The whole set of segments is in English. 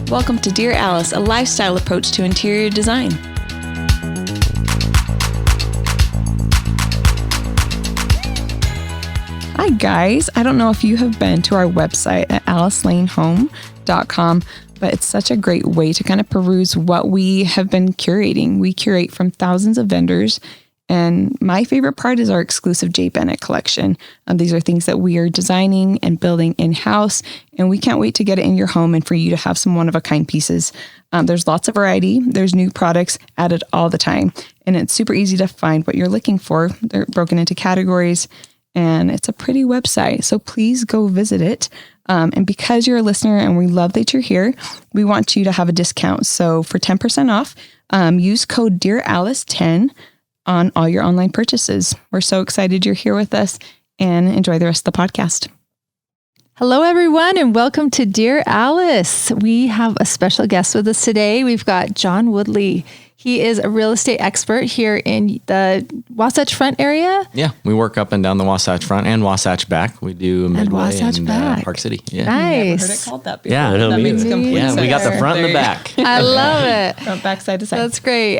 Welcome to Dear Alice, a lifestyle approach to interior design. Hi guys, I don't know if you have been to our website at alicelanehome.com, but it's such a great way to kind of peruse what we have been curating. We curate from thousands of vendors, and my favorite part is our exclusive J. Bennett collection. These are things that we are designing and building in-house, and we can't wait to get it in your home and for you to have some one-of-a-kind pieces. There's lots of variety. There's new products added all the time, and it's super easy to find what you're looking for. They're broken into categories, and it's a pretty website, so please go visit it. And because you're a listener and we love that you're here, we want you to have a discount. So for 10% off, use code DearAlice10 on all your online purchases. We're so excited you're here with us, and enjoy the rest of the podcast. Hello, everyone, and welcome to Dear Alice. We have a special guest with us today. We've got John Woodley. He is a real estate expert here in the Wasatch Front area. Yeah, we work up and down the Wasatch Front and Wasatch back. We do Midway and Park City. Yeah. Nice. Never heard it called that before. Yeah, I know. That makes complete yeah, sense. we got the front and the back. I love it. Front, back, side to side. That's great.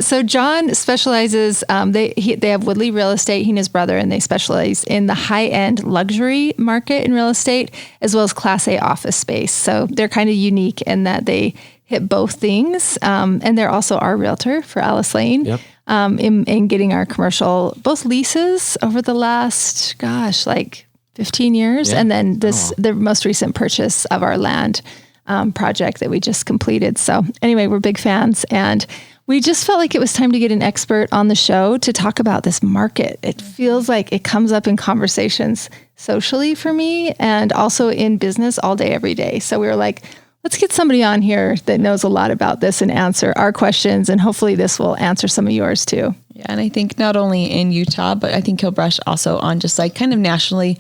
So John specializes, they have Woodley Real Estate, he and his brother, and they specialize in the high-end luxury market in real estate, as well as Class A office space. So they're kind of unique in that they hit both things. And they're also our realtor for Alice Lane. Yep. In getting our commercial, both leases over the last, 15 years. Yeah. And then the most recent purchase of our land project that we just completed. So anyway, we're big fans, and we just felt like it was time to get an expert on the show to talk about this market. It feels like it comes up in conversations socially for me and also in business all day, every day. So we were like, let's get somebody on here that knows a lot about this and answer our questions. And hopefully this will answer some of yours too. Yeah. And I think not only in Utah, but I think he'll brush also on just like kind of nationally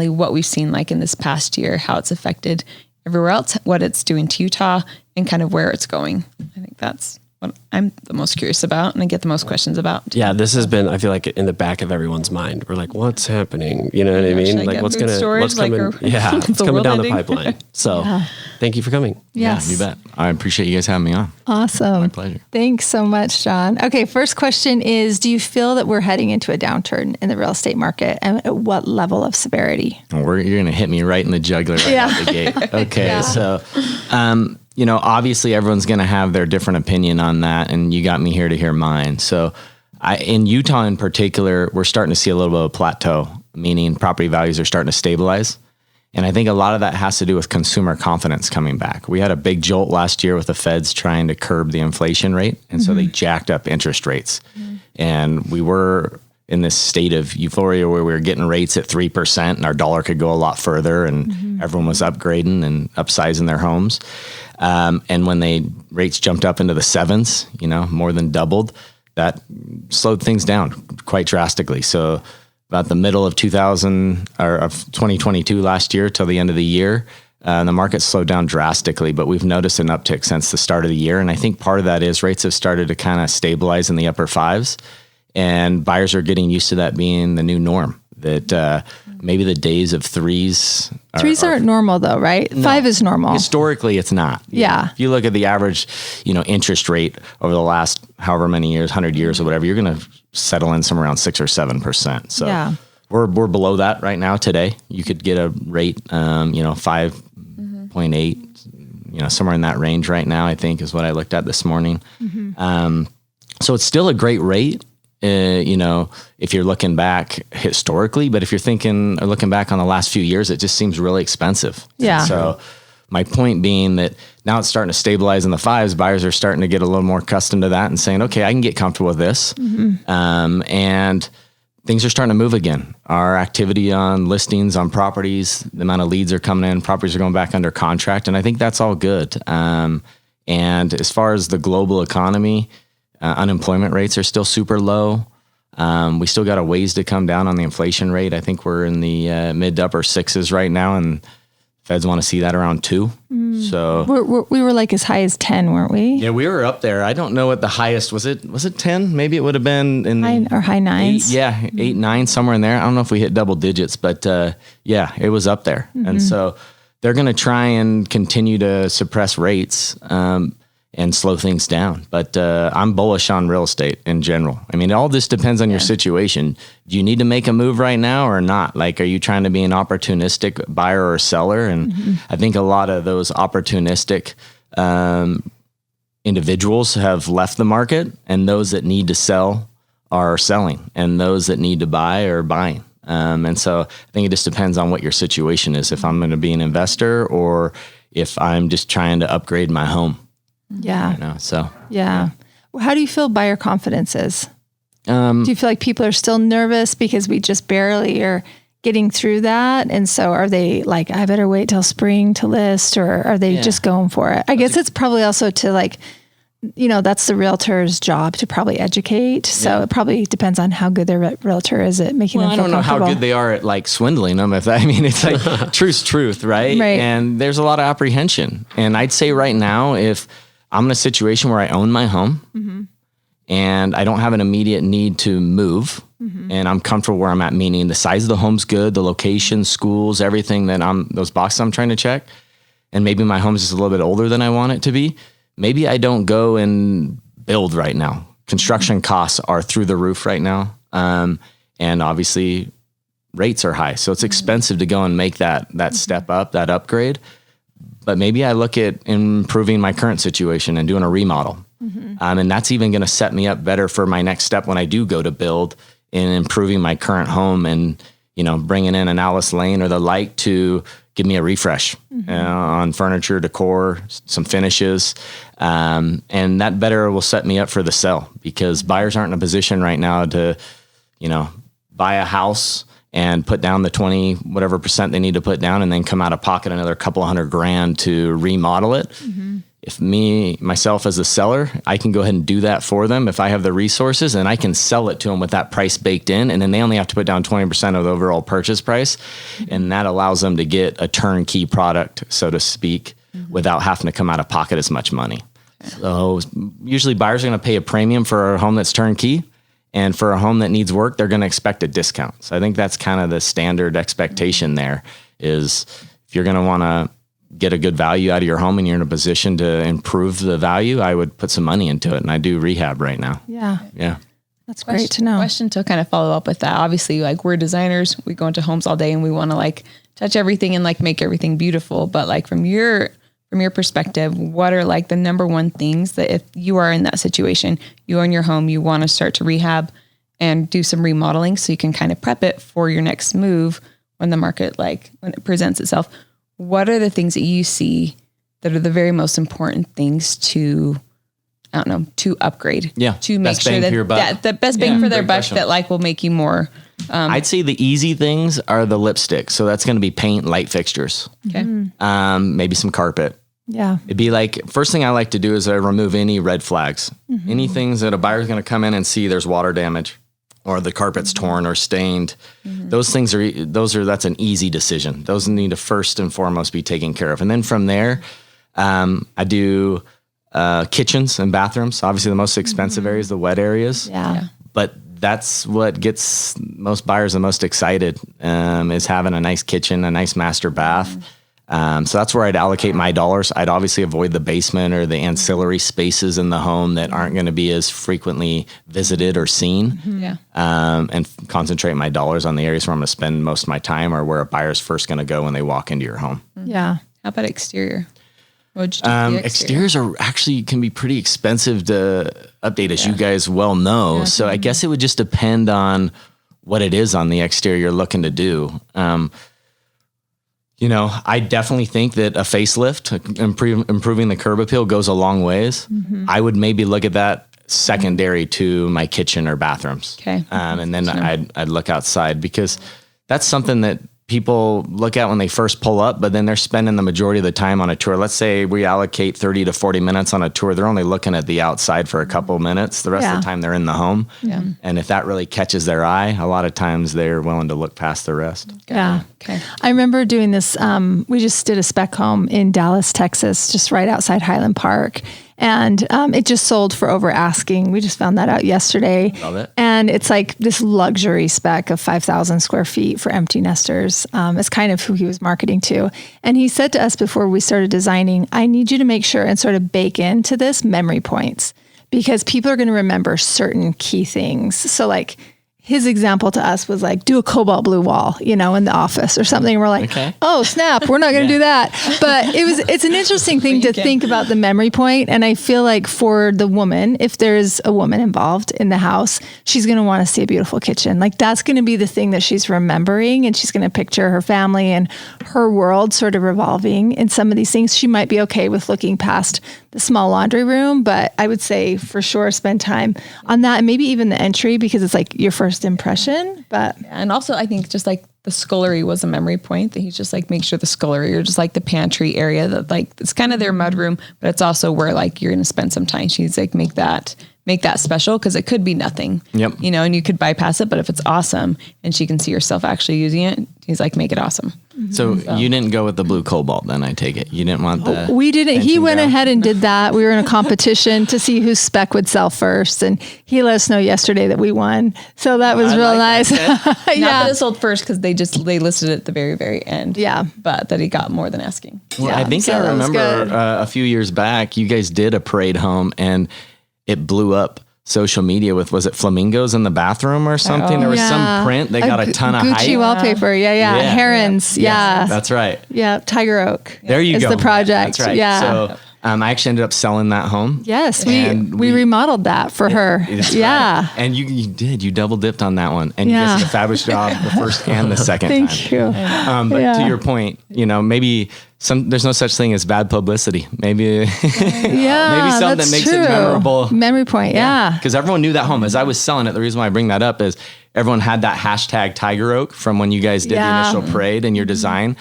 what we've seen like in this past year, how it's affected everywhere else, what it's doing to Utah, and kind of where it's going. I think that's what I'm the most curious about and I get the most questions about. Yeah, this has been, I feel like, in the back of everyone's mind. We're like, what's happening? You know what I mean? Like what's coming down the pipeline. So thank you for coming. Yes. Yeah, you bet. I appreciate you guys having me on. Awesome. My pleasure. Thanks so much, John. Okay, first question is, do you feel that we're heading into a downturn in the real estate market, and at what level of severity? You're going to hit me right in the jugular right out the gate. Okay, so obviously everyone's going to have their different opinion on that, and you got me here to hear mine. So in Utah in particular, we're starting to see a little bit of a plateau, meaning property values are starting to stabilize. And I think a lot of that has to do with consumer confidence coming back. We had a big jolt last year with the feds trying to curb the inflation rate, and so they jacked up interest rates. And we were in this state of euphoria where we were getting rates at 3% and our dollar could go a lot further, and everyone was upgrading and upsizing their homes. And when rates jumped up into the sevens, more than doubled, that slowed things down quite drastically. So about the middle of 2022 last year till the end of the year, the market slowed down drastically, but we've noticed an uptick since the start of the year. And I think part of that is rates have started to kind of stabilize in the upper fives, and buyers are getting used to that being the new norm, that maybe the days of threes. Threes aren't normal though, right? No. 5 is normal. Historically, it's not. Yeah. If you look at the average, interest rate over the last however many years, 100 years or whatever, you're going to settle in somewhere around 6 or 7%. So we're below that right now today. You could get a rate, 5.8, somewhere in that range right now, I think is what I looked at this morning. So it's still a great rate. If you're looking back historically, but if you're looking back on the last few years, it just seems really expensive. Yeah. And so my point being that now it's starting to stabilize in the fives. Buyers are starting to get a little more accustomed to that and saying, okay, I can get comfortable with this. And things are starting to move again. Our activity on listings, on properties, the amount of leads are coming in, properties are going back under contract. And I think that's all good. And as far as the global economy, unemployment rates are still super low. We still got a ways to come down on the inflation rate. I think we're in the mid to upper sixes right now, and Feds want to see that around 2. So we were like as high as 10, weren't we? Yeah, we were up there. I don't know what the highest was. It 10? Maybe it would have been in high nines. 8, 9, somewhere in there. I don't know if we hit double digits, but it was up there. And so they're going to try and continue to suppress rates and slow things down. But I'm bullish on real estate in general. I mean, all this depends on your situation. Do you need to make a move right now or not? Like, are you trying to be an opportunistic buyer or seller? And I think a lot of those opportunistic individuals have left the market, and those that need to sell are selling, and those that need to buy are buying. And so I think it just depends on what your situation is. If I'm going to be an investor or if I'm just trying to upgrade my home. Yeah. You know, so. Yeah. How do you feel buyer confidence is? Do you feel like people are still nervous because we just barely are getting through that? And so are they like, I better wait till spring to list, or are they just going for it? I guess it's probably also to like, you know, that's the realtor's job to probably educate. So it probably depends on how good their realtor is at making them feel comfortable. I don't know how good they are at like swindling them. It's like truth's truth, right? And there's a lot of apprehension. And I'd say right now, if I'm in a situation where I own my home and I don't have an immediate need to move and I'm comfortable where I'm at, meaning the size of the home's good, the location, schools, everything that those boxes I'm trying to check. And maybe my home's just a little bit older than I want it to be. Maybe I don't go and build right now. Construction costs are through the roof right now. And obviously rates are high. So it's expensive to go and make that step up, that upgrade. But maybe I look at improving my current situation and doing a remodel. And that's even going to set me up better for my next step when I do go to build, in improving my current home and, you know, bringing in an Alice Lane or the like to give me a refresh on furniture, decor, some finishes. And that better will set me up for the sell, because buyers aren't in a position right now to, you know, buy a house and put down the 20, whatever % they need to put down and then come out of pocket another couple $100,000 to remodel it. If myself as a seller, I can go ahead and do that for them if I have the resources, and I can sell it to them with that price baked in, and then they only have to put down 20% of the overall purchase price. And that allows them to get a turnkey product, so to speak, without having to come out of pocket as much money. So usually buyers are going to pay a premium for a home that's turnkey, and for a home that needs work, they're going to expect a discount. So I think that's kind of the standard expectation there, is if you're going to want to get a good value out of your home and you're in a position to improve the value, I would put some money into it. And I do rehab right now. Yeah. That's great to know. Question to kind of follow up with that. Obviously, like, we're designers, we go into homes all day and we want to like touch everything and like make everything beautiful. But like from your perspective, what are like the number one things that if you are in that situation, you own your home, you want to start to rehab and do some remodeling so you can kind of prep it for your next move when the market, like when it presents itself? What are the things that you see that are the very most important things to, I don't know, to upgrade? To make sure that the best bang for their buck that like will make you more. I'd say the easy things are the lipstick. So that's going to be paint, light fixtures. Okay. Maybe some carpet. Yeah. It'd be like, first thing I like to do is I remove any red flags. Any things that a buyer's going to come in and see there's water damage or the carpet's torn or stained. Those things that's an easy decision. Those need to first and foremost be taken care of. And then from there, I do kitchens and bathrooms. Obviously the most expensive areas, the wet areas. But that's what gets most buyers the most excited, is having a nice kitchen, a nice master bath. So that's where I'd allocate my dollars. I'd obviously avoid the basement or the ancillary spaces in the home that aren't going to be as frequently visited or seen. And concentrate my dollars on the areas where I'm going to spend most of my time, or where a buyer's first going to go when they walk into your home. How about exterior? What'd you do exteriors can be pretty expensive to update, as you guys well know. So I guess it would just depend on what it is on the exterior you're looking to do. You know, I definitely think that a facelift, improving the curb appeal, goes a long ways. I would maybe look at that secondary to my kitchen or bathrooms. And then I'd look outside, because that's something that people look at when they first pull up, but then they're spending the majority of the time on a tour. Let's say we allocate 30 to 40 minutes on a tour. They're only looking at the outside for a couple minutes. The rest of the time they're in the home. And if that really catches their eye, a lot of times they're willing to look past the rest. I remember doing this. We just did a spec home in Dallas, Texas, just right outside Highland Park. And it just sold for over asking. We just found that out yesterday. Love it. And it's like this luxury spec of 5,000 square feet for empty nesters. It's kind of who he was marketing to. And he said to us before we started designing, I need you to make sure and sort of bake into this memory points, because people are going to remember certain key things. So like his example to us was like, do a cobalt blue wall, in the office or something. We're like, oh snap, we're not going to do that. But it's an interesting thing to think about the memory point. And I feel like for the woman, if there's a woman involved in the house, she's going to want to see a beautiful kitchen. Like that's going to be the thing that she's remembering, and she's going to picture her family and her world sort of revolving in some of these things. She might be okay with looking past the small laundry room, but I would say for sure spend time on that, and maybe even the entry, because it's like your first impression. But and also I think just like the scullery was a memory point, that he's just like, make sure the scullery or just like the pantry area that like it's kind of their mud room, but it's also where like you're going to spend some time. She's like, make that special, because it could be nothing. Yep. And you could bypass it, but if it's awesome and she can see herself actually using it, he's like, make it awesome. So you didn't go with the blue cobalt then, I take it. You didn't want the... We didn't. He went ahead and did that. We were in a competition to see whose spec would sell first, and he let us know yesterday that we won. So that was real nice. Not that it sold first, because they listed it at the very, very end. Yeah. But that he got more than asking. Well, I think I remember a few years back, you guys did a parade home and it blew up social media with, was it flamingos in the bathroom or something? There was some print. They got a ton of hype. Gucci wallpaper. Yeah. Herons. Yeah. That's right. Yeah. Tiger Oak. There you go. Is the project. That's right. Yeah. So I actually ended up selling that home. Yes. We remodeled that for her. Yeah. Right. And you double dipped on that one, and you guys did a fabulous job the first and the second time. Thank you. But to your point, maybe there's no such thing as bad publicity. Maybe something that makes it memorable. Memory point, yeah. Because everyone knew that home. As I was selling it, the reason why I bring that up is everyone had that hashtag Tiger Oak from when you guys did the initial parade and your design.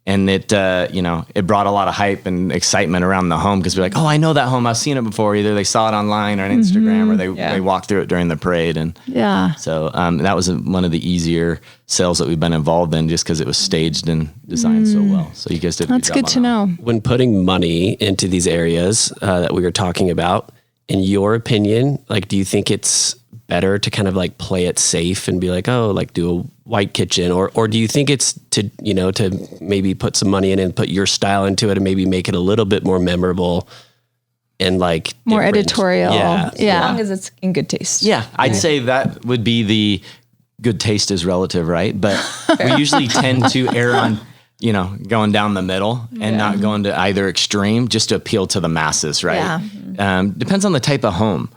And it brought a lot of hype and excitement around the home, because we're like, oh, I know that home. I've seen it before. Either they saw it online or on Instagram, or they walked through it during the parade. And so that was one of the easier sales that we've been involved in, just because it was staged and designed so well. So you guys did a good job. That's good to know. When putting money into these areas that we were talking about, in your opinion, like, do you think it's better to kind of like play it safe and be like, oh, like do a white kitchen, or do you think it's to maybe put some money in and put your style into it and maybe make it a little bit more memorable and like more editorial? As long as it's in good taste. Yeah. I'd say that would be the good taste is relative, right? But we usually tend to err on, going down the middle and not going to either extreme, just to appeal to the masses, right? Yeah. Depends on the type of home.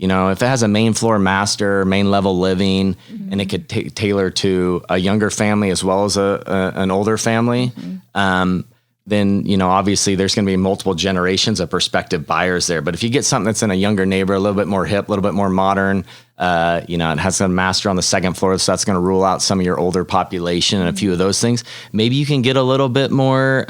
If it has a main floor master, main level living, and it could tailor to a younger family as well as an older family, then, obviously there's going to be multiple generations of prospective buyers there. But if you get something that's in a younger neighbor, a little bit more hip, a little bit more modern, it has a master on the second floor, so that's going to rule out some of your older population and a few of those things. Maybe you can get a little bit more,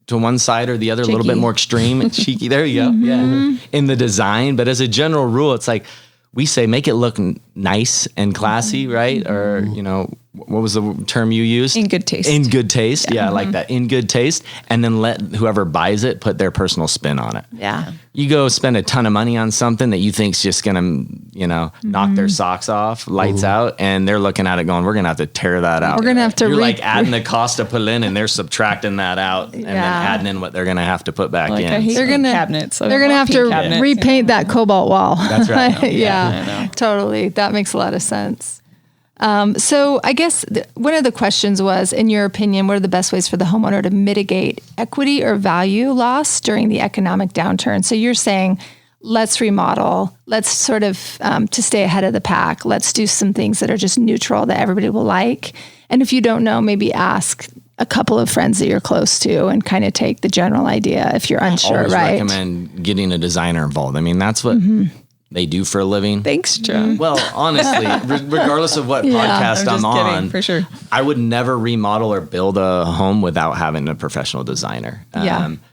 to one side or the other, cheeky. A little bit more extreme and cheeky. There you go. Yeah. In the design. But as a general rule, it's like we say, make it look nice and classy, right? Or, what was the term you used? In good taste. In good taste. Yeah, I like that. In good taste. And then let whoever buys it put their personal spin on it. Yeah. You go spend a ton of money on something that you think's just going to, knock their socks off, lights out, and they're looking at it going, we're going to have to tear that out. We're going to have to You're like adding the cost to put in, and they're subtracting that out and then adding in what they're going to have to put back in. They're going to cabinets. They're going to have to repaint that cobalt wall. That's right. Yeah, totally. That makes a lot of sense. So I guess one of the questions was, in your opinion, what are the best ways for the homeowner to mitigate equity or value loss during the economic downturn? So you're saying, let's remodel, let's sort of, to stay ahead of the pack, let's do some things that are just neutral that everybody will like. And if you don't know, maybe ask a couple of friends that you're close to and kind of take the general idea if you're unsure, always right? recommend getting a designer involved. I mean, that's what they do for a living. Thanks, Joe. Well, honestly, regardless of what podcast I'm on, kidding, for sure. I would never remodel or build a home without having a professional designer.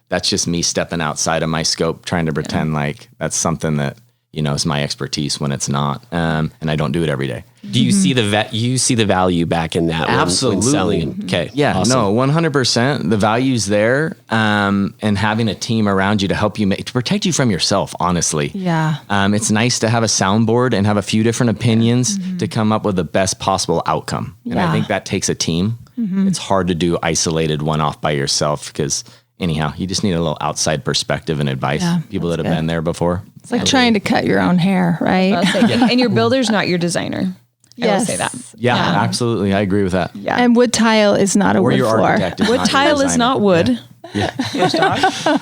That's just me stepping outside of my scope, trying to pretend like that's something that, is my expertise when it's not. And I don't do it every day. Do you see the value back in that? Absolutely. When selling? Okay. Yeah, awesome. no, 100%. The value's there. And having a team around you to help you to protect you from yourself, honestly. Yeah. It's nice to have a soundboard and have a few different opinions to come up with the best possible outcome. And I think that takes a team. It's hard to do isolated one-off by yourself because anyhow, you just need a little outside perspective and advice. People that have been there before. It's like trying to cut your own hair, right? And your builder's not your designer. I will say that. Yeah, absolutely. I agree with that. Yeah. And wood tile is not a Or wood your floor. architect is Wood not your tile is designer. not wood. Yeah.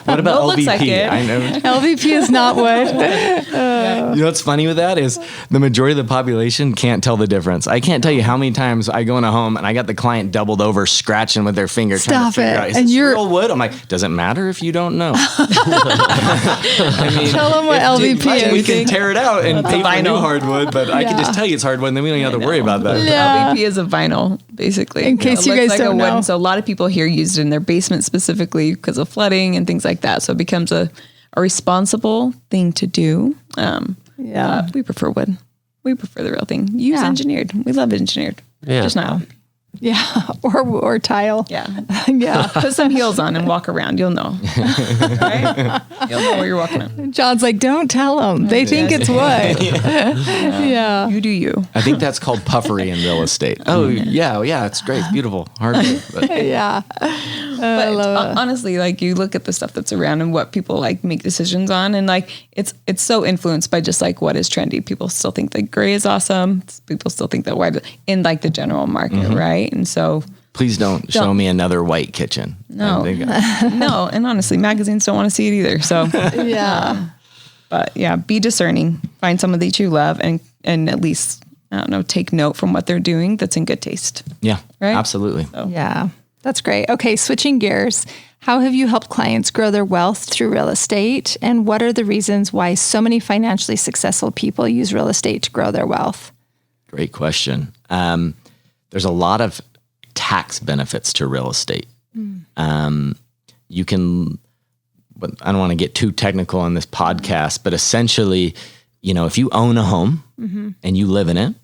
What about Well, it looks LVP? like it. I know. LVP is not wood. You know what's funny with that is the majority of the population can't tell the difference. I can't tell you how many times I go in a home and I got the client doubled over, scratching with their finger, trying to figure out, is this real wood? I'm like, doesn't matter if you don't know. I mean, Tell them what LVP is. we can tear it out and pay for new vinyl. hardwood, but I can just tell you it's hardwood, and then we don't have to worry about that. Yeah. LVP is a vinyl, basically. In case It you looks guys like don't a wooden, know. So a lot of people here use it in their basement specifically because of flooding and things like that. So it becomes a responsible thing to do. We prefer wood. We prefer the real thing. Use engineered. We love engineered. Yeah. Just not. Yeah. Or tile. Yeah. Yeah. Put some heels on and walk around. You'll know. Right? You'll know where you're walking on. John's like, don't tell them. They think it's wood. Yeah. You do you. I think that's called puffery in real estate. Oh, yeah, it's great. It's beautiful. Hardwood. But Yeah. But honestly, like you look at the stuff that's around and what people like make decisions on, and like it's so influenced by just like what is trendy. People still think that gray is awesome. People still think that white in like the general market, right? And so please don't show me another white kitchen. no, no. And honestly, magazines don't want to see it either. So Yeah. but yeah, be discerning. Find someone that you love, and at least take note from what they're doing that's in good taste. Yeah, Right? absolutely. Yeah. That's great. Okay. Switching gears. How have you helped clients grow their wealth through real estate? And what are the reasons why so many financially successful people use real estate to grow their wealth? Great question. There's a lot of tax benefits to real estate. You can, but I don't want to get too technical on this podcast, but essentially, if you own a home and you live in it,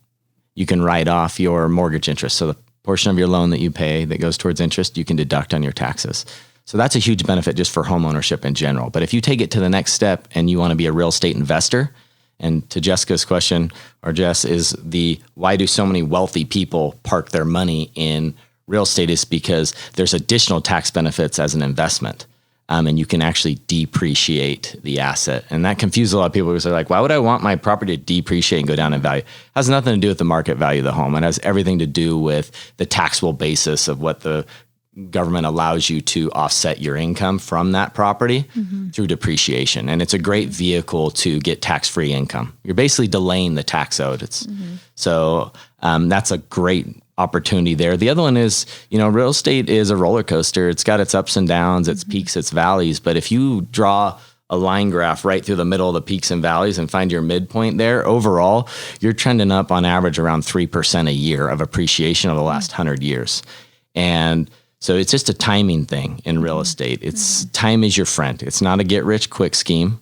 you can write off your mortgage interest. So the portion of your loan that you pay that goes towards interest, you can deduct on your taxes. So that's a huge benefit just for home ownership in general. But if you take it to the next step and you want to be a real estate investor, and to Jessica's question, or Jess, is why do so many wealthy people park their money in real estate is because there's additional tax benefits as an investment. And you can actually depreciate the asset. And that confuses a lot of people because they're like, why would I want my property to depreciate and go down in value? It has nothing to do with the market value of the home. It has everything to do with the taxable basis of what the government allows you to offset your income from that property through depreciation. And it's a great vehicle to get tax-free income. You're basically delaying the tax owed. So that's a great opportunity there. The other one is, real estate is a roller coaster. It's got its ups and downs, its peaks, its valleys. But if you draw a line graph right through the middle of the peaks and valleys and find your midpoint there, overall, you're trending up on average around 3% a year of appreciation over the last 100 years. And so it's just a timing thing in real estate. It's time is your friend. It's not a get rich quick scheme.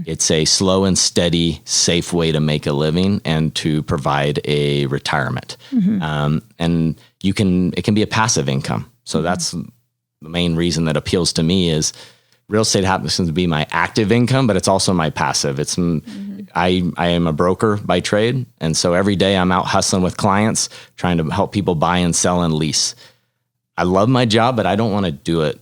It's a slow and steady, safe way to make a living and to provide a retirement. And it can be a passive income. So that's the main reason that appeals to me is real estate happens to be my active income, but it's also my passive. It's I am a broker by trade. And so every day I'm out hustling with clients, trying to help people buy and sell and lease. I love my job, but I don't want to do it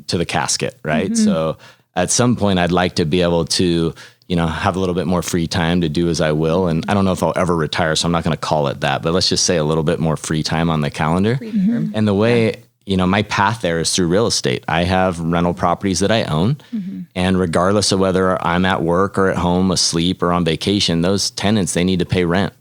to the casket, right? So at some point I'd like to be able to, have a little bit more free time to do as I will. And I don't know if I'll ever retire, so I'm not going to call it that, but let's just say a little bit more free time on the calendar. And the way, my path there is through real estate. I have rental properties that I own. And regardless of whether I'm at work or at home, asleep or on vacation, those tenants, they need to pay rent.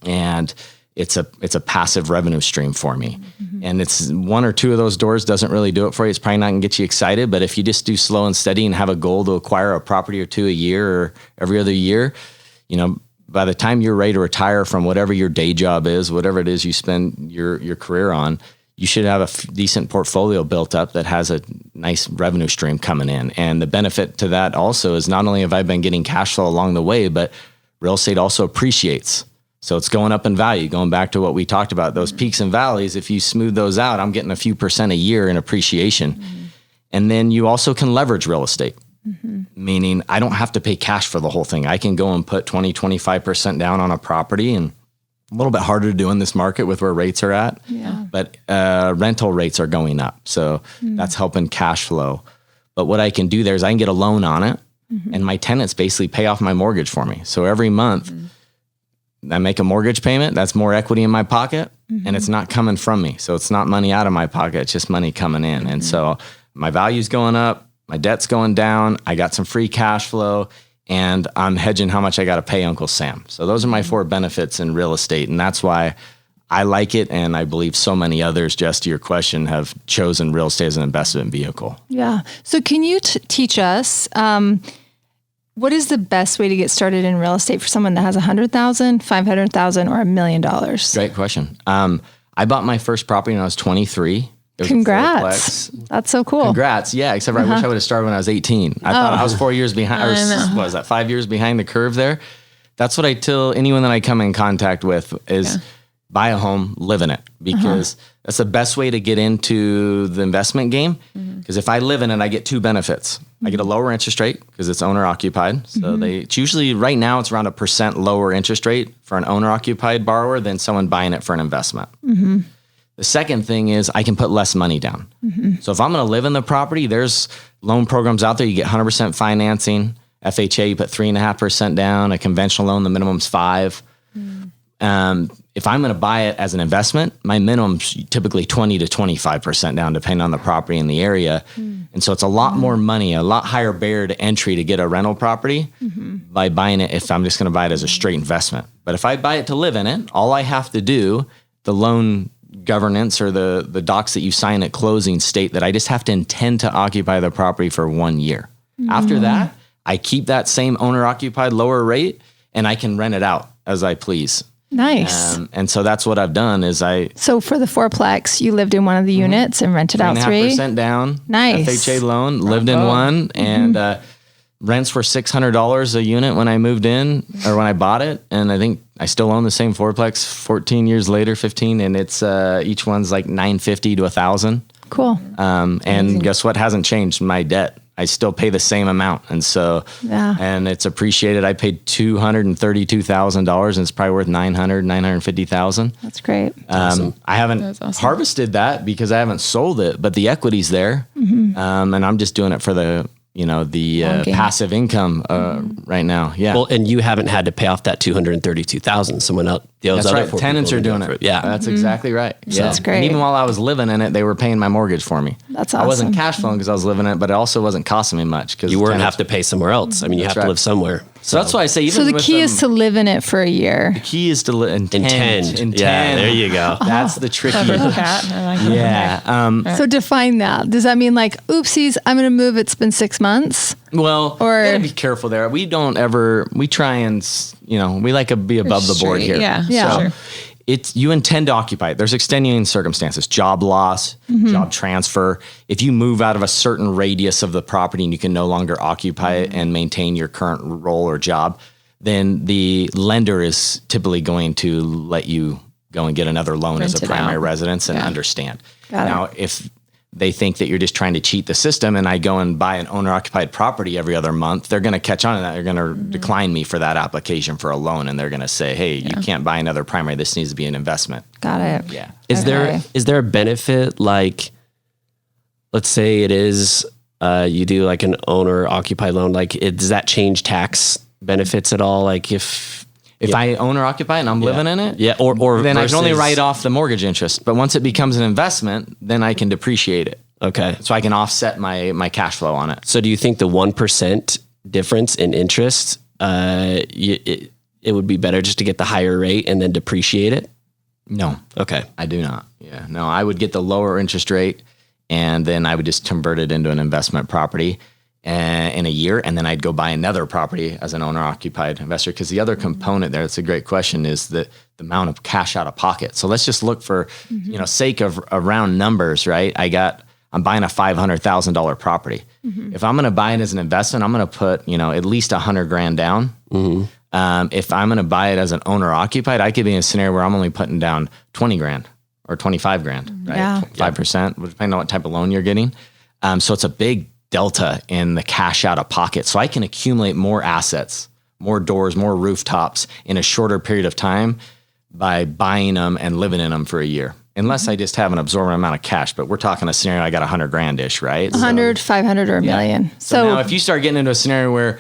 And it's a passive revenue stream for me. And it's one or two of those doors doesn't really do it for you. It's probably not going to get you excited, but if you just do slow and steady and have a goal to acquire a property or two a year or every other year, by the time you're ready to retire from whatever your day job is, whatever it is you spend your career on, you should have a decent portfolio built up that has a nice revenue stream coming in. And the benefit to that also is not only have I been getting cash flow along the way, but real estate also appreciates. So it's going up in value, going back to what we talked about, those peaks and valleys. If you smooth those out, I'm getting a few % a year in appreciation. And then you also can leverage real estate, meaning I don't have to pay cash for the whole thing. I can go and put 20, 25% down on a property, and a little bit harder to do in this market with where rates are at, but rental rates are going up. So that's helping cash flow. But what I can do there is I can get a loan on it, and my tenants basically pay off my mortgage for me. So every month I make a mortgage payment, that's more equity in my pocket, and it's not coming from me. So it's not money out of my pocket, it's just money coming in. And so my value's going up, my debt's going down, I got some free cash flow, and I'm hedging how much I got to pay Uncle Sam. So those are my 4 benefits in real estate. And that's why I like it. And I believe so many others, just to your question, have chosen real estate as an investment vehicle. Yeah. So can you teach us, what is the best way to get started in real estate for someone that has $100,000, $500,000, or $1 million? Great question. I bought my first property when I was 23. Congrats. That's so cool. Congrats. Yeah. Except for I wish I would have started when I was 18. I thought I was 4 years behind, or what was that, 5 years behind the curve there. That's what I tell anyone that I come in contact with is buy a home, live in it, because that's the best way to get into the investment game. Because if I live in it, I get 2 benefits. I get a lower interest rate because it's owner occupied. So it's usually right now it's around 1% lower interest rate for an owner occupied borrower than someone buying it for an investment. The second thing is I can put less money down. So if I'm going to live in the property, there's loan programs out there. You get 100% financing. FHA, you put 3.5% down. A conventional loan, the minimum's 5%. If I'm going to buy it as an investment, my minimum's typically 20 to 25% down, depending on the property in the area. And so it's a lot more money, a lot higher barrier to entry to get a rental property by buying it if I'm just going to buy it as a straight investment. But if I buy it to live in it, all I have to do, the loan governance or the docs that you sign at closing state that I just have to intend to occupy the property for 1 year. After that, I keep that same owner occupied lower rate and I can rent it out as I please. Nice. And so that's what I've done is So for the 4-plex, you lived in one of the units and rented out 3? 3.5% down. Nice. FHA loan, lived in one, and rents were $600 a unit when I moved in or when I bought it. And I think I still own the same 4-plex 14 years later, 15, and it's each one's like $950 to $1,000. Cool. And guess what hasn't changed? My debt. I still pay the same amount. And so, and it's appreciated. I paid $232,000 and it's probably worth $950,000. That's great. I haven't harvested that because I haven't sold it, but the equity's there. And I'm just doing it for the passive income right now. Yeah. Well, and you haven't had to pay off that $232,000. Someone else. That's right. Tenants are doing it. Yeah, that's exactly right. So that's great. And even while I was living in it, they were paying my mortgage for me. That's awesome. I wasn't cash flowing because I was living in it, but it also wasn't costing me much because you wouldn't have to pay somewhere else. I mean, you have to live somewhere. So that's why I say. So the key is to live in it for a year. The key is to intend. Yeah, there you go. That's the tricky. So define that. Does that mean like, oopsies, I'm going to move. It's been 6 months. Well, you gotta be careful there. We try and, we like to be above the board here. Yeah. So Sure. you intend to occupy it. There's extenuating circumstances, job loss, job transfer. If you move out of a certain radius of the property and you can no longer occupy it and maintain your current role or job, then the lender is typically going to let you go and get another loan as a primary residence and understand. Now, if they think that you're just trying to cheat the system and I go and buy an owner-occupied property every other month, they're going to catch on to that. They're going to decline me for that application for a loan, and they're going to say, hey, you can't buy another primary. This needs to be an investment. Got it. Yeah. Is there a benefit, like, let's say it is you do like an owner-occupied loan, like does that change tax benefits at all? Like if I own or occupy and I'm living in it, or then I can only write off the mortgage interest. But once it becomes an investment, then I can depreciate it. Okay. So I can offset my cash flow on it. So do you think the 1% difference in interest, it would be better just to get the higher rate and then depreciate it? No. Okay. I do not. Yeah. No, I would get the lower interest rate and then I would just convert it into an investment property. in a year, and then I'd go buy another property as an owner-occupied investor. Because the other component there, it's a great question, is the amount of cash out of pocket. So let's just look for, sake of round numbers, right? I'm buying a $500,000 property. If I'm going to buy it as an investment, I'm going to put, at least $100,000 down. If I'm going to buy it as an owner occupied, I could be in a scenario where I'm only putting down $20,000 or $25,000, right? Yeah. 5%, depending on what type of loan you're getting. So it's a big delta in the cash out of pocket. So I can accumulate more assets, more doors, more rooftops in a shorter period of time by buying them and living in them for a year. Unless I just have an absorbent amount of cash, but we're talking a scenario, I got $100,000-ish, right? 100, 500, or $1 million. So now if you start getting into a scenario where,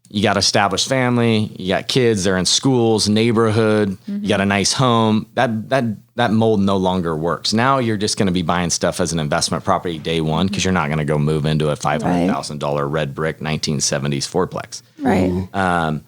you got established family, you got kids, they're in schools, neighborhood, you got a nice home, that mold no longer works. Now you're just going to be buying stuff as an investment property day one, because you're not going to go move into a $500,000 red brick 1970s fourplex. Right.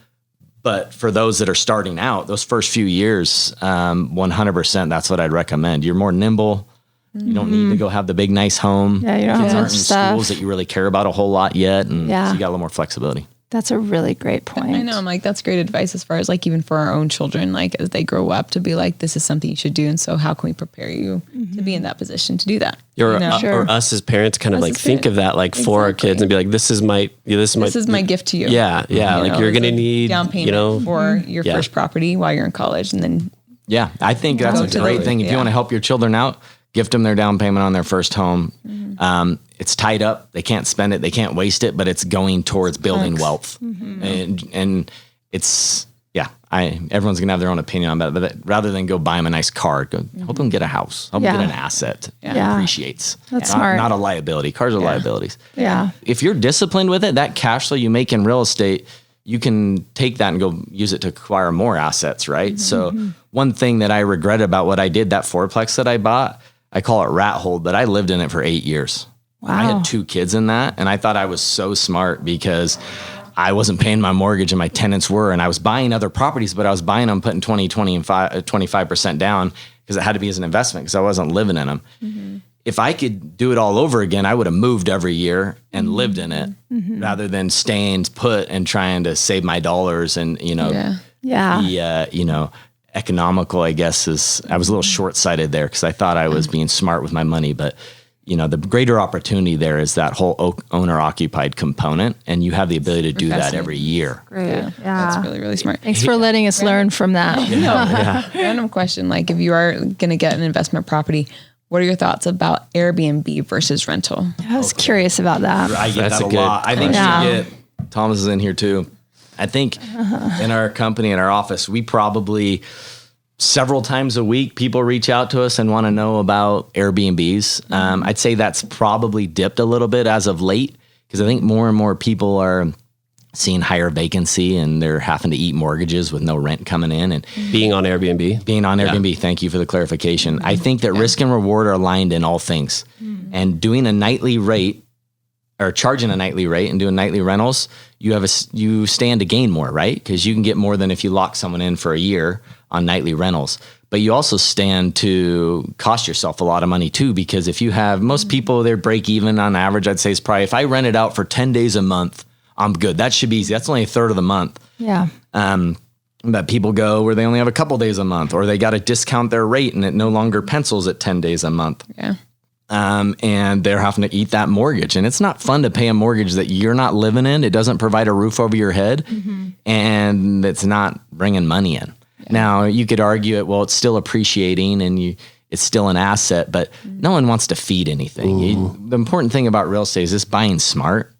But for those that are starting out, those first few years, 100%, that's what I'd recommend. You're more nimble. You don't need to go have the big, nice home. Yeah, you don't Kids have aren't in stuff. schools that you really care about a whole lot yet. And so you got a little more flexibility. That's a really great point. I know. I'm like, that's great advice as far as like even for our own children, like as they grow up, to be like, this is something you should do. And so how can we prepare you to be in that position to do that? Or us as parents kind of like think of that like for our kids and be like, this is my gift to you. Yeah. Yeah. Like you're going to need down payment for your first property while you're in college. And then. Yeah. I think that's a great thing. If you want to help your children out, gift them their down payment on their first home. It's tied up. They can't spend it. They can't waste it, but it's going towards building wealth. And it's, everyone's going to have their own opinion on that. But rather than go buy them a nice car, go help them get a house, help them get an asset that appreciates. That's smart. Not a liability. Cars are liabilities. Yeah. If you're disciplined with it, that cash flow you make in real estate, you can take that and go use it to acquire more assets, right? So one thing that I regret about what I did, that fourplex that I bought, I call it rat hole, but I lived in it for 8 years. Wow. I had 2 kids in that, and I thought I was so smart because I wasn't paying my mortgage and my tenants were, and I was buying other properties, but I was buying them, putting 25% down because it had to be as an investment because I wasn't living in them. If I could do it all over again, I would have moved every year and lived in it rather than staying put and trying to save my dollars and, economical, I guess, I was a little short-sighted there because I thought I was being smart with my money, but the greater opportunity there is that whole owner-occupied component, and you have the ability to do that every year. Great. Yeah. That's really, really smart. Thanks for letting us learn from that. Random question. Like if you are going to get an investment property, what are your thoughts about Airbnb versus rental? I was curious about that. I get that a lot. I think Thomas is in here too. I think in our company, in our office, we probably several times a week, people reach out to us and want to know about Airbnbs. I'd say that's probably dipped a little bit as of late because I think more and more people are seeing higher vacancy and they're having to eat mortgages with no rent coming in. And being on Airbnb. Thank you for the clarification. I think that risk and reward are aligned in all things. And doing a nightly rate or charging a nightly rate and doing nightly rentals, you stand to gain more, right? Because you can get more than if you lock someone in for a year on nightly rentals. But you also stand to cost yourself a lot of money too, because if you have most people, their break even on average, I'd say is probably, if I rent it out for 10 days a month, I'm good. That should be easy. That's only a third of the month. Yeah. But people go where they only have a couple days a month, or they got to discount their rate and it no longer pencils at 10 days a month. Yeah. And they're having to eat that mortgage. And it's not fun to pay a mortgage that you're not living in. It doesn't provide a roof over your head and it's not bringing money in. Yeah. Now you could argue it, well, it's still appreciating and it's still an asset, but no one wants to feed anything. The important thing about real estate is just buying smart.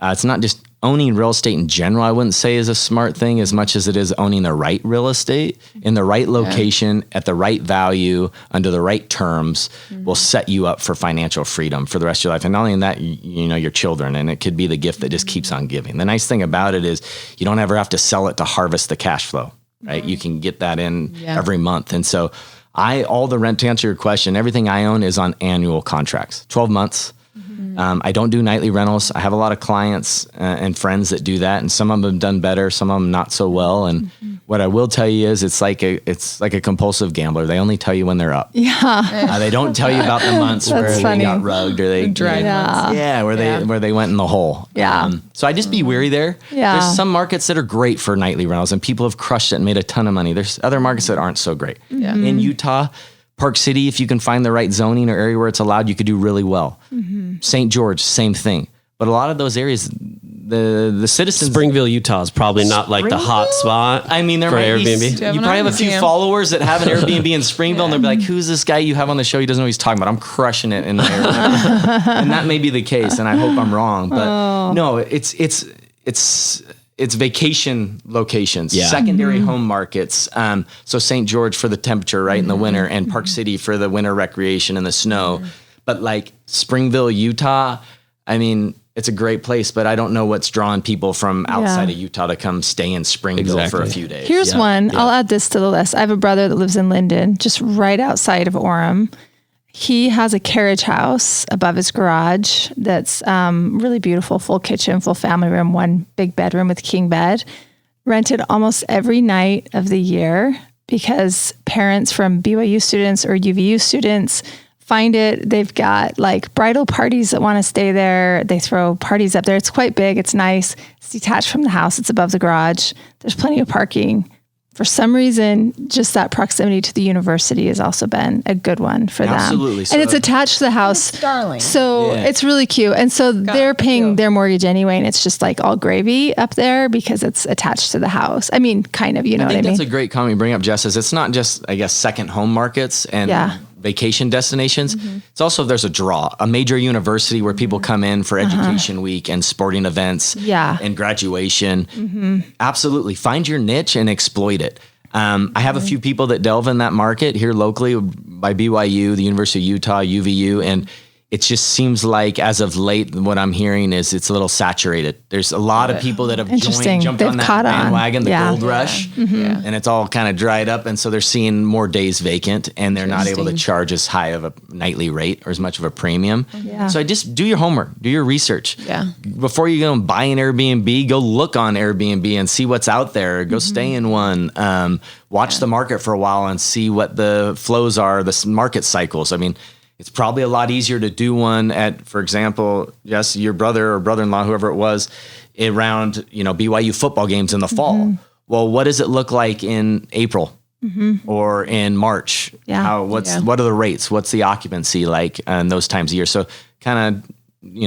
It's not just owning real estate in general, I wouldn't say is a smart thing as much as it is owning the right real estate in the right location at the right value under the right terms will set you up for financial freedom for the rest of your life. And not only in that, your children, and it could be the gift that just keeps on giving. The nice thing about it is you don't ever have to sell it to harvest the cash flow, right? You can get that in every month. And so to answer your question, everything I own is on annual contracts, 12 months. I don't do nightly rentals. I have a lot of clients and friends that do that, and some of them have done better, some of them not so well. And What I will tell you is it's like a compulsive gambler. They only tell you when they're up. Yeah. They don't tell you about the months where funny. they got rugged or they Dry months. where they went in the hole. Yeah. So I just be wary there. Yeah. There's some markets that are great for nightly rentals and people have crushed it and made a ton of money. There's other markets that aren't so great. Yeah. In Utah, Park City, if you can find the right zoning or area where it's allowed, you could do really well. St. George, same thing. But a lot of those areas, the citizens. Springville, Utah is probably not like the hot spot. I mean, there for might Airbnb. be. You probably have a few followers that have an Airbnb in Springville, and they'll be like, "Who's this guy you have on the show? He doesn't know what he's talking about. I'm crushing it in the Airbnb." And that may be the case, and I hope I'm wrong. But no, it's vacation locations, secondary home markets. So St. George for the temperature, right, in the winter, and Park City for the winter recreation and the snow. But like Springville, Utah, I mean, it's a great place, but I don't know what's drawing people from outside of Utah to come stay in Springville for a few days. Here's one. I'll add this to the list. I have a brother that lives in Linden, just right outside of Orem. He has a carriage house above his garage that's really beautiful, full kitchen, full family room, one big bedroom with king bed, rented almost every night of the year because parents from BYU students or UVU students find it. They've got like bridal parties that want to stay there. They throw parties up there. It's quite big. It's nice. It's detached from the house. It's above the garage. There's plenty of parking. For some reason, just that proximity to the university has also been a good one for them. Absolutely. And it's attached to the house. Darling. So it's really cute. And so they're paying their mortgage anyway, and it's just like all gravy up there because it's attached to the house. I mean, kind of, you know what I mean? That's a great comment you bring up, Jess, is it's not just, I guess, second home markets and vacation destinations. It's also, there's a draw, a major university where people come in for education week and sporting events and graduation. Absolutely. Find your niche and exploit it. I have a few people that delve in that market here locally by BYU, the University of Utah, UVU, and it just seems like as of late, what I'm hearing is it's a little saturated. There's a lot of people that have jumped on that bandwagon, the gold rush, and it's all kind of dried up. And so they're seeing more days vacant and they're not able to charge as high of a nightly rate or as much of a premium. So I just do your homework, do your research. Before you go and buy an Airbnb, go look on Airbnb and see what's out there. Go stay in one. Watch the market for a while and see what the flows are, the market cycles. I mean, it's probably a lot easier to do one at, for example, yes, your brother or brother-in-law, whoever it was, around, BYU football games in the fall. Well, what does it look like in April or in March? What are the rates? What's the occupancy like in those times of year? So kind of,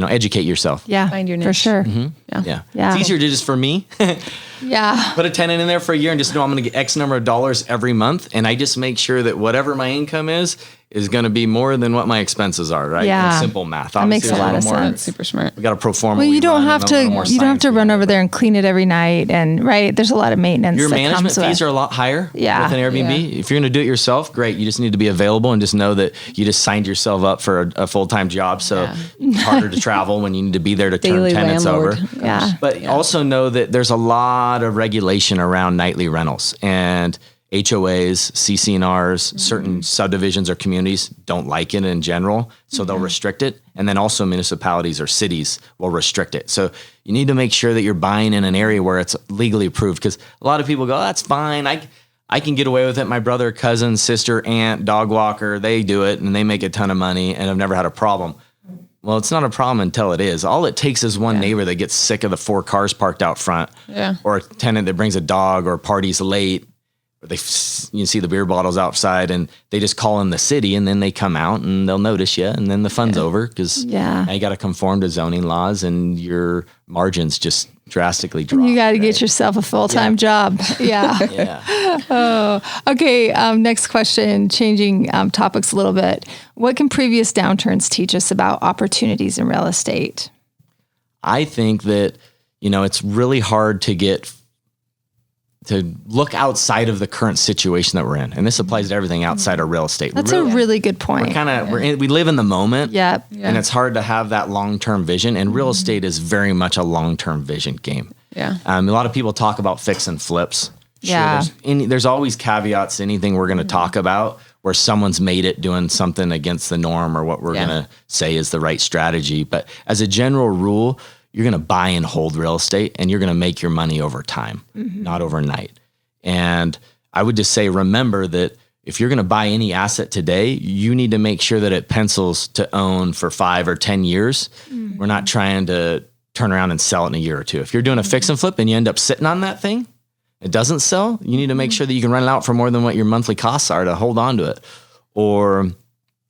educate yourself. Find your niche. For sure. It's easier to just, for me, put a tenant in there for a year and just know I'm going to get X number of dollars every month. And I just make sure that whatever my income is going to be more than what my expenses are, right? Yeah. Simple math. That makes a lot of sense. Super smart. We got a pro forma. Well, you don't have to run over there and clean it every night. And there's a lot of maintenance. Your management fees are a lot higher with an Airbnb. If you're going to do it yourself, great. You just need to be available and just know that you just signed yourself up for a full-time job. So it's harder to travel when you need to be there to turn tenants over. But also know that there's a lot of regulation around nightly rentals, and HOAs, CC&Rs, certain subdivisions or communities don't like it in general, so they'll restrict it. And then also municipalities or cities will restrict it. So you need to make sure that you're buying in an area where it's legally approved, because a lot of people go, that's fine. I can get away with it. My brother, cousin, sister, aunt, dog walker, they do it and they make a ton of money and I've never had a problem. Well, it's not a problem until it is. All it takes is one neighbor that gets sick of the 4 cars parked out front, or a tenant that brings a dog or parties late. You see the beer bottles outside and they just call in the city and then they come out and they'll notice you and then the fun's over because now you got to conform to zoning laws and your margins just drastically drop. You got to get yourself a full-time job. Okay. Next question, changing topics a little bit. What can previous downturns teach us about opportunities in real estate? I think that, it's really hard to look outside of the current situation that we're in. And this applies to everything outside of real estate. That's a really good point. We live in the moment. And it's hard to have that long-term vision. And real estate is very much a long-term vision game. A lot of people talk about fix and flips. There's always caveats to anything we're going to talk about where someone's made it doing something against the norm or what we're going to say is the right strategy. But as a general rule, you're going to buy and hold real estate and you're going to make your money over time, not overnight. And I would just say, remember that if you're going to buy any asset today, you need to make sure that it pencils to own for 5 or 10 years. We're not trying to turn around and sell it in a year or two. If you're doing a fix and flip and you end up sitting on that thing, it doesn't sell, you need to make sure that you can rent it out for more than what your monthly costs are to hold on to it. Or,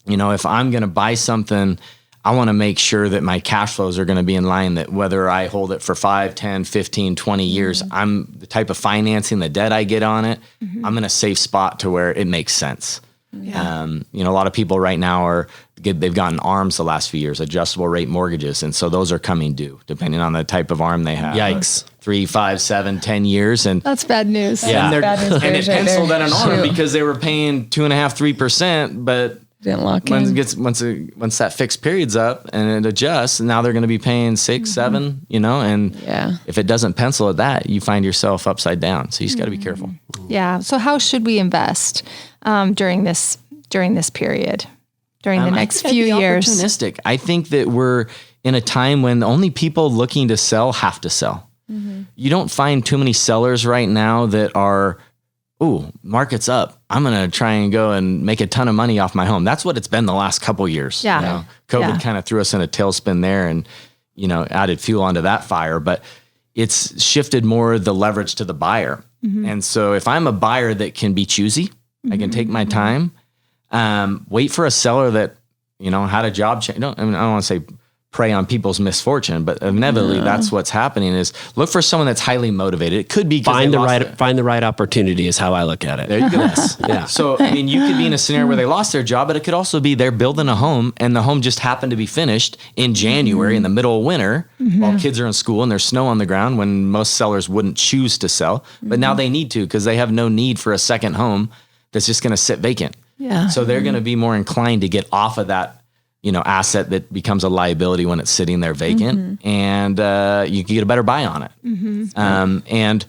if I'm going to buy something, I want to make sure that my cash flows are going to be in line, that whether I hold it for 5, 10, 15, 20 years, I'm the type of financing, the debt I get on it, I'm in a safe spot to where it makes sense. Yeah. A lot of people right now they've gotten ARMs the last few years, adjustable rate mortgages. And so those are coming due depending on the type of ARM they have. Yikes. 3, 5, 7, 10 years. And that's bad news. Yeah. And it penciled at an ARM Shoot. because they were paying 2.5%, 3%, but didn't lock in. Once that fixed period's up and it adjusts, now they're going to be paying 6, 7, and if it doesn't pencil at that, you find yourself upside down. So you just got to be careful. Yeah. So how should we invest during this period, during the next few years? Opportunistic. I think that we're in a time when the only people looking to sell have to sell. You don't find too many sellers right now that are, market's up, I'm going to try and go and make a ton of money off my home. That's what it's been the last couple of years. Yeah. COVID kind of threw us in a tailspin there and, added fuel onto that fire, but it's shifted more the leverage to the buyer. And so if I'm a buyer that can be choosy, I can take my time, wait for a seller that, had a job change. I don't want to say prey on people's misfortune, but inevitably that's what's happening is look for someone that's highly motivated. It could be find the right opportunity is how I look at it. There you go. Yeah. So, you could be in a scenario where they lost their job, but it could also be they're building a home and the home just happened to be finished in January in the middle of winter while kids are in school and there's snow on the ground when most sellers wouldn't choose to sell, but now they need to because they have no need for a second home that's just going to sit vacant. Yeah. So they're going to be more inclined to get off of that asset that becomes a liability when it's sitting there vacant, and you can get a better buy on it. And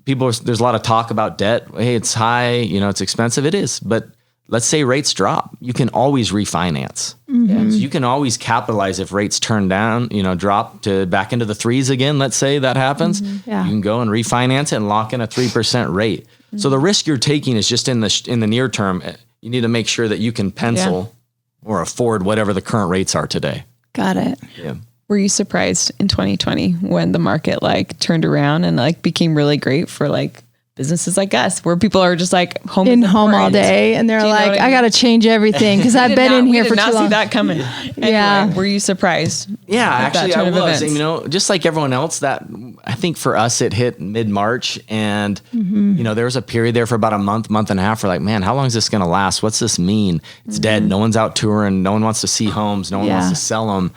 there's a lot of talk about debt. Hey, it's high, it's expensive. It is, but let's say rates drop, you can always refinance. So you can always capitalize if rates turn down, drop to back into the 3s again. Let's say that happens. You can go and refinance it and lock in a 3% rate. So the risk you're taking is just in the near term. You need to make sure that you can pencil or afford whatever the current rates are today. Got it. Yeah. Were you surprised in 2020 when the market turned around and became really great for businesses like us, where people are just home in home all day and they're I got to change everything because I've been in here for too long. We did not see that coming. Anyway, were you surprised? Yeah, actually I was. Just like everyone else, that I think for us it hit mid-March, and there was a period there for about a month and a half. We're like, man, how long is this going to last? What's this mean? It's dead. No one's out touring. No one wants to see homes. No one wants to sell them,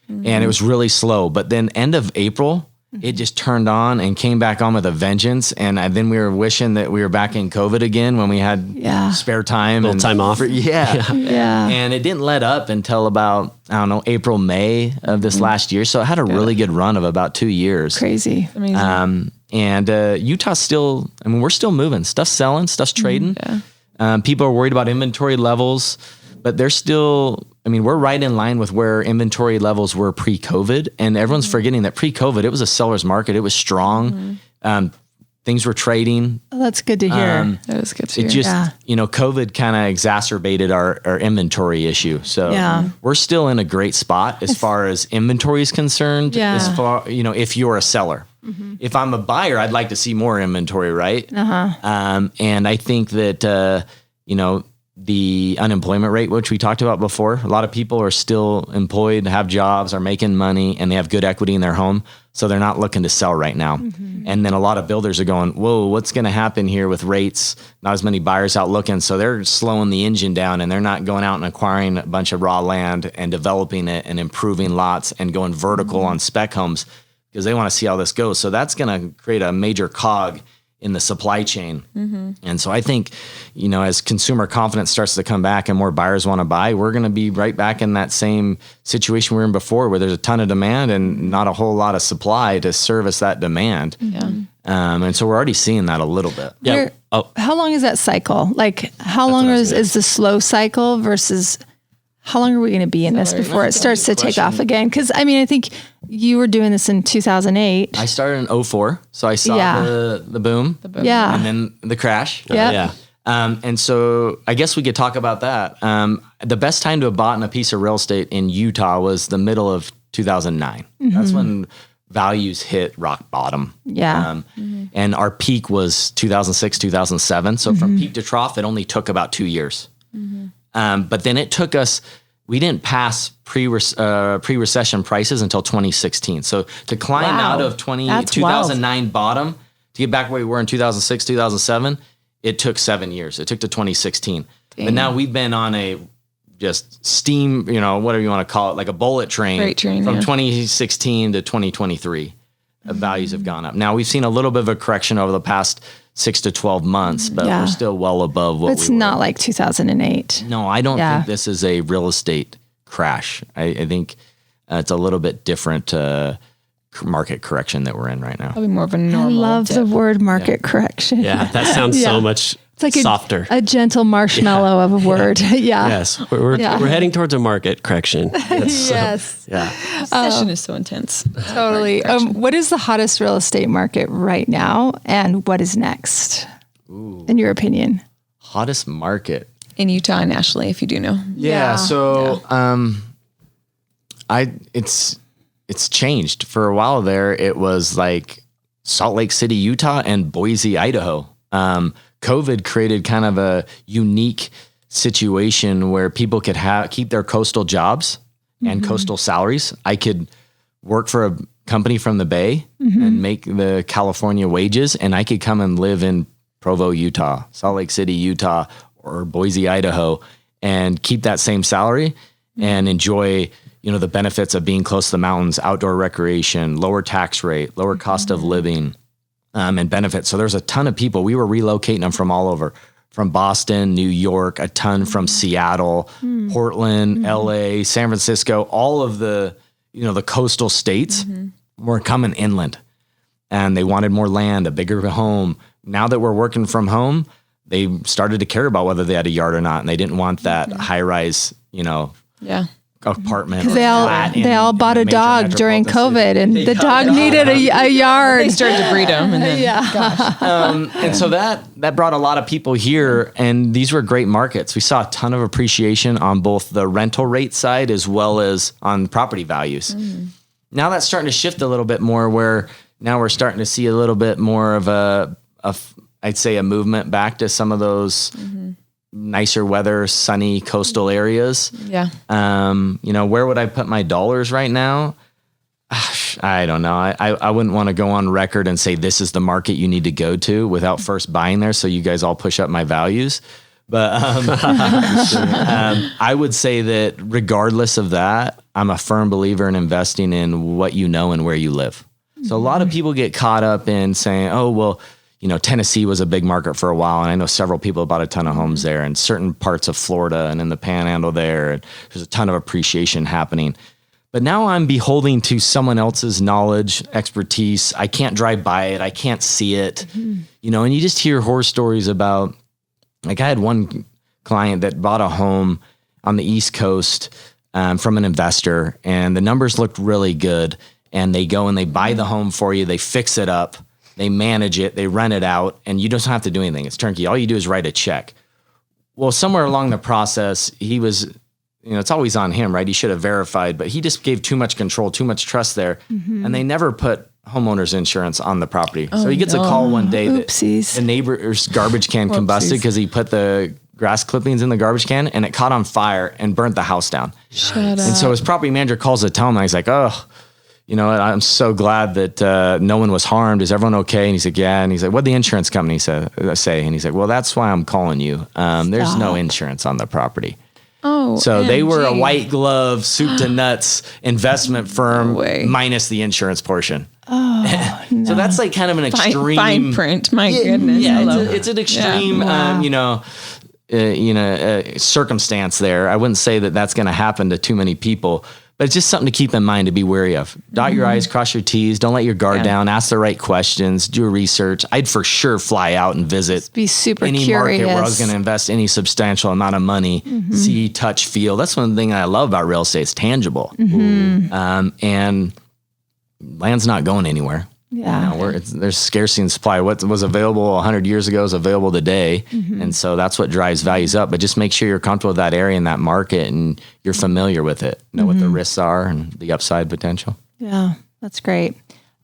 and it was really slow. But then end of April, it just turned on and came back on with a vengeance. And then we were wishing that we were back in COVID again when we had spare time. A little time off. And it didn't let up until about, April, May of this last year. So it had a really good run of about 2 years. Crazy. Amazing. And Utah's still, we're still moving. Stuff's selling, stuff's trading. People are worried about inventory levels, but they're still, we're right in line with where inventory levels were pre-COVID, and everyone's forgetting that pre-COVID, it was a seller's market. It was strong. Things were trading. Oh, that's good to hear. That was good to hear. It just, COVID kind of exacerbated our inventory issue. So we're still in a great spot as far as inventory is concerned, as far, if you're a seller. If I'm a buyer, I'd like to see more inventory, right? And I think that, the unemployment rate, which we talked about before, a lot of people are still employed, have jobs, are making money, and they have good equity in their home. So they're not looking to sell right now. And then a lot of builders are going, whoa, what's going to happen here with rates? Not as many buyers out looking. So they're slowing the engine down, and they're not going out and acquiring a bunch of raw land and developing it and improving lots and going vertical on spec homes because they want to see how this goes. So that's going to create a major cog in the supply chain. And so I think, as consumer confidence starts to come back and more buyers want to buy, we're going to be right back in that same situation we were in before, where there's a ton of demand and not a whole lot of supply to service that demand. And so we're already seeing that a little bit. How long is that cycle? How long is the slow cycle versus how long are we going to be in this before it starts to take off again? Because I mean, I think you were doing this in 2008. I started in 2004, so I saw the boom, yeah, and then the crash. Yeah. And so I guess we could talk about that. The best time to have bought a piece of real estate in Utah was the middle of 2009. That's when values hit rock bottom. Yeah. And our peak was 2006, 2007. So from peak to trough, it only took about 2 years. But then it took us, we didn't pass pre-recession prices until 2016. So to climb out of 2009 bottom, to get back where we were in 2006, 2007, it took 7 years. It took to 2016. Dang. But now we've been on a just steam, whatever you want to call it, like a bullet train, from 2016 to 2023. Values have gone up. Now we've seen a little bit of a correction over the past 6 to 12 months, but we're still well above what it's not like 2008. No, I don't think this is a real estate crash. I think it's a little bit different market correction that we're in right now. Probably more of a normal. I love the word market correction. Yeah, that sounds so much it's like softer. A gentle marshmallow of a word. Yes, we're heading towards a market correction. Yes. Session is so intense. Totally. What is the hottest real estate market right now, and what is next, in your opinion? Hottest market in Utah and Ashley, if you do know. So, it's changed. For a while there, it was like Salt Lake City, Utah, and Boise, Idaho. COVID created kind of a unique situation where people could keep their coastal jobs and coastal salaries. I could work for a company from the Bay and make the California wages, and I could come and live in Provo, Utah, Salt Lake City, Utah, or Boise, Idaho, and keep that same salary and enjoy the benefits of being close to the mountains, outdoor recreation, lower tax rate, lower cost of living, and benefits. So there's a ton of people. We were relocating them from all over, from Boston, New York, a ton from Seattle, Portland, LA, San Francisco, all of the, the coastal states were coming inland, and they wanted more land, a bigger home. Now that we're working from home, they started to care about whether they had a yard or not. And they didn't want that high rise, apartment. Because they all bought a dog during COVID, and the dog needed a yard. They started to breed them, and then and so that brought a lot of people here, and these were great markets. We saw a ton of appreciation on both the rental rate side as well as on property values. Now that's starting to shift a little bit more, where now we're starting to see a little bit more of I'd say a movement back to some of those nicer weather, sunny coastal areas. Yeah. Where would I put my dollars right now? I don't know. I wouldn't want to go on record and say this is the market you need to go to without first buying there, so you guys all push up my values. But I would say that regardless of that, I'm a firm believer in investing in what you know and where you live. So a lot of people get caught up in saying, oh, well, Tennessee was a big market for a while, and I know several people bought a ton of homes there, and certain parts of Florida and in the Panhandle there, and there's a ton of appreciation happening. But now I'm beholden to someone else's knowledge, expertise. I can't drive by it. I can't see it. And you just hear horror stories about, like, I had one client that bought a home on the East Coast from an investor, and the numbers looked really good. And they go and they buy the home for you. They fix it up. They manage it, they rent it out, and you don't have to do anything. It's turnkey. All you do is write a check. Well, somewhere along the process, he was, it's always on him, right? He should have verified, but he just gave too much control, too much trust there. And they never put homeowners insurance on the property. So he gets a call one day that the neighbor's garbage can combusted because he put the grass clippings in the garbage can, and it caught on fire and burnt the house down. Shut up. And so his property manager calls to tell him, and he's like, oh, I'm so glad that no one was harmed. Is everyone okay? And he's like, yeah. And he's like, what'd the insurance company say? And he's like, well, that's why I'm calling you. There's no insurance on the property. Oh, so they were a white glove, soup to nuts investment firm minus the insurance portion. Oh, no. So that's like kind of an extreme fine print. My goodness. Yeah, it's an extreme, circumstance there. I wouldn't say that that's going to happen to too many people. But it's just something to keep in mind, to be wary of. Dot your I's, cross your T's. Don't let your guard down. Ask the right questions. Do research. I'd for sure fly out and visit be super any curious. market where I was going to invest any substantial amount of money. See, touch, feel. That's one thing I love about real estate. It's tangible. And land's not going anywhere. Yeah. There's scarcity and supply. What was available 100 years ago is available today. And so that's what drives values up. But just make sure you're comfortable with that area and that market and you're familiar with it. Know what the risks are and the upside potential. Yeah, that's great.